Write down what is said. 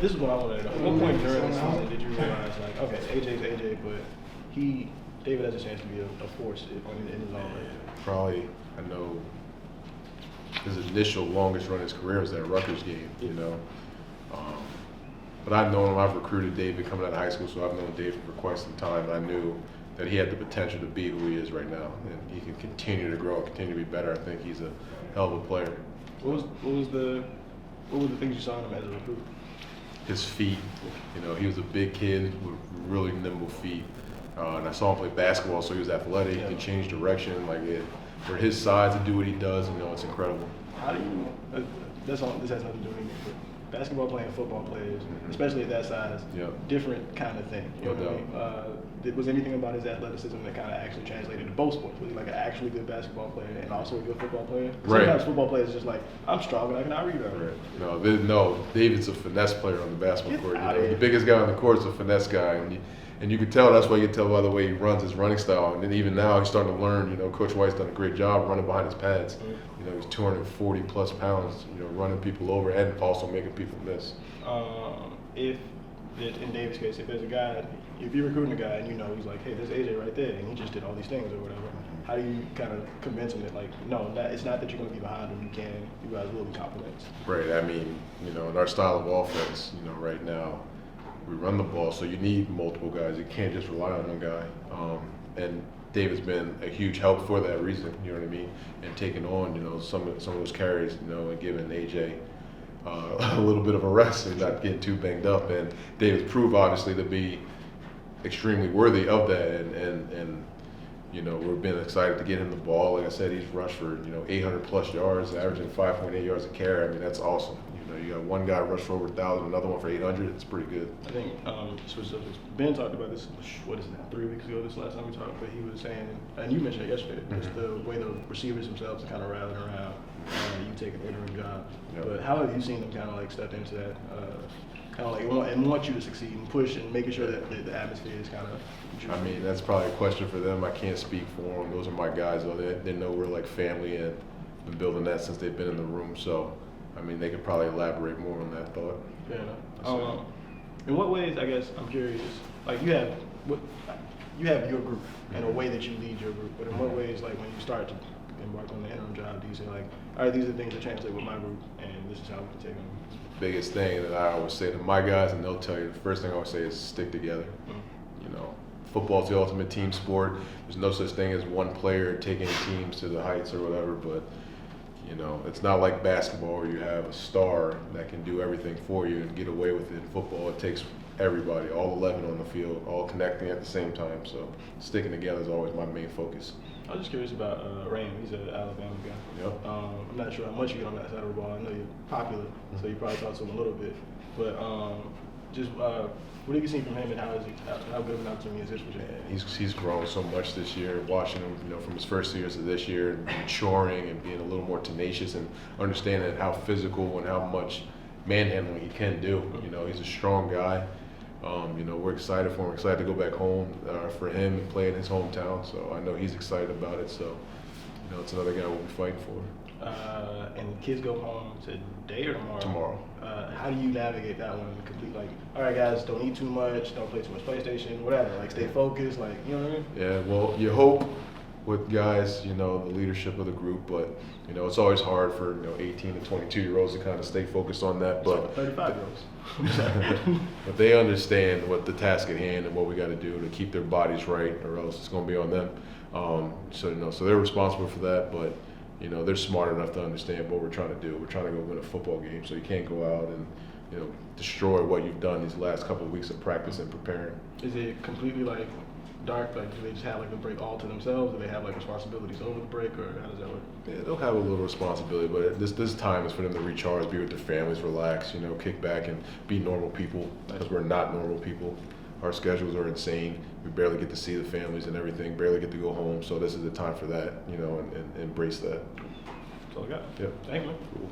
This is what I want to know. At what point during the season did you realize, like, okay, AJ's AJ, but David has a chance to be a force in his own way? Probably, I know his initial longest run in his career was that Rutgers game, you know. But I've known him, I've recruited David coming out of high school, so I've known David for quite some time. I knew that he had the potential to be who he is right now, and he can continue to grow, continue to be better. I think he's a hell of a player. What were the things you saw in him as a recruit? His feet, you know, he was a big kid with really nimble feet. And I saw him play basketball, so he was athletic. He can change direction. Like for his size to do what he does, you know, it's incredible. How do you? This has nothing to do with anything. But basketball playing, football players, especially at that size, different kind of thing. You know what I mean? Was anything about his athleticism that kind of actually translated to both sports? Was he like an actually good basketball player and also a good football player? Sometimes football players just like, I'm strong and I can out-rebound. Right. No, David's a finesse player on the basketball court. You know, the biggest guy on the court is a finesse guy, and you can tell. That's why you can tell by the way he runs his running style. And then even now he's starting to learn. You know, Coach White's done a great job running behind his pads. You know, he's 240 plus pounds. You know, running people over and also making people miss. If in David's case, if there's a guy, if you're recruiting a guy and you know he's like, hey, there's AJ right there, and he just did all these things or whatever, how do you kind of convince him that, like, no, it's not that you're going to be behind him, you guys will be compliments? Right. I mean, you know, in our style of offense, you know, right now, we run the ball, so you need multiple guys. You can't just rely on one guy. And David's been a huge help for that reason, you know what I mean? And taking on, you know, some of those carries, you know, and giving AJ a little bit of a rest and not getting too banged up. And David's proved, obviously, to be extremely worthy of that. And you know, we've been excited to get him the ball. Like I said, he's rushed for, you know, 800 plus yards, averaging 5.8 yards a carry. I mean, that's awesome. You know, you got one guy rush for over 1,000, another one for 800. It's pretty good. I think Ben talked about this. What is it now? 3 weeks ago. This last time we talked, but he was saying, and you mentioned it yesterday, just the way the receivers themselves are kind of rallying around. You take an interim job, but how have you seen them kind of like step into that? Kind of like want you to succeed and push and making sure that the atmosphere is kind of. I mean, that's probably a question for them. I can't speak for them. Those are my guys, though. They know we're like family and been building that since they've been in the room. So, I mean, they could probably elaborate more on that thought. Fair enough. In what ways, I guess, I'm curious, like you have your group and a way that you lead your group, but in what ways, like when you start to embark on the interim job, do you say like, all right, these are the things that translate with my group and this is how we can take them? Biggest thing that I always say to my guys, and they'll tell you, the first thing I always say is stick together. You know, football's the ultimate team sport. There's no such thing as one player taking teams to the heights or whatever, but you know, it's not like basketball where you have a star that can do everything for you and get away with it. In football, it takes everybody, all 11 on the field, all connecting at the same time. So sticking together is always my main focus. I was just curious about Raym. He's an Alabama guy. Yep. I'm not sure how much you get on that side of the ball. I know you're popular, so you probably talked to him a little bit. But what have you seen from him, and how good of an opportunity is this for you? He's grown so much this year. Watching him, you know, from his first years to this year, and maturing and being a little more tenacious and understanding how physical and how much manhandling he can do. You know, he's a strong guy. You know, we're excited for him. We're excited to go back home for him and play in his hometown. So I know he's excited about it. So, you know, it's another guy we'll be fighting for. And the kids go home today or tomorrow? Tomorrow. How do you navigate that one? Complete, like, all right, guys, don't eat too much, don't play too much PlayStation, whatever. Like, stay focused, like, you know what I mean? Yeah, well, you hope with guys, you know, the leadership of the group, but, you know, it's always hard for, you know, 18 to 22-year-olds to kind of stay focused on that. But 35-year-olds. But they understand what the task at hand and what we got to do to keep their bodies right, or else it's going to be on them. So, you know, so they're responsible for that, but, you know, they're smart enough to understand what we're trying to do. We're trying to go win a football game, so you can't go out and, you know, destroy what you've done these last couple of weeks of practice and preparing. Is it completely like dark? Like, do they just have like the break all to themselves? Do they have like responsibilities over the break, or how does that work? Yeah, they'll have a little responsibility, but this time is for them to recharge, be with their families, relax, you know, kick back and be normal people, because we're not normal people. Our schedules are insane. We barely get to see the families and everything, barely get to go home. So this is the time for that, you know, and embrace that. That's all I got. Yep. Thank you, man. Cool.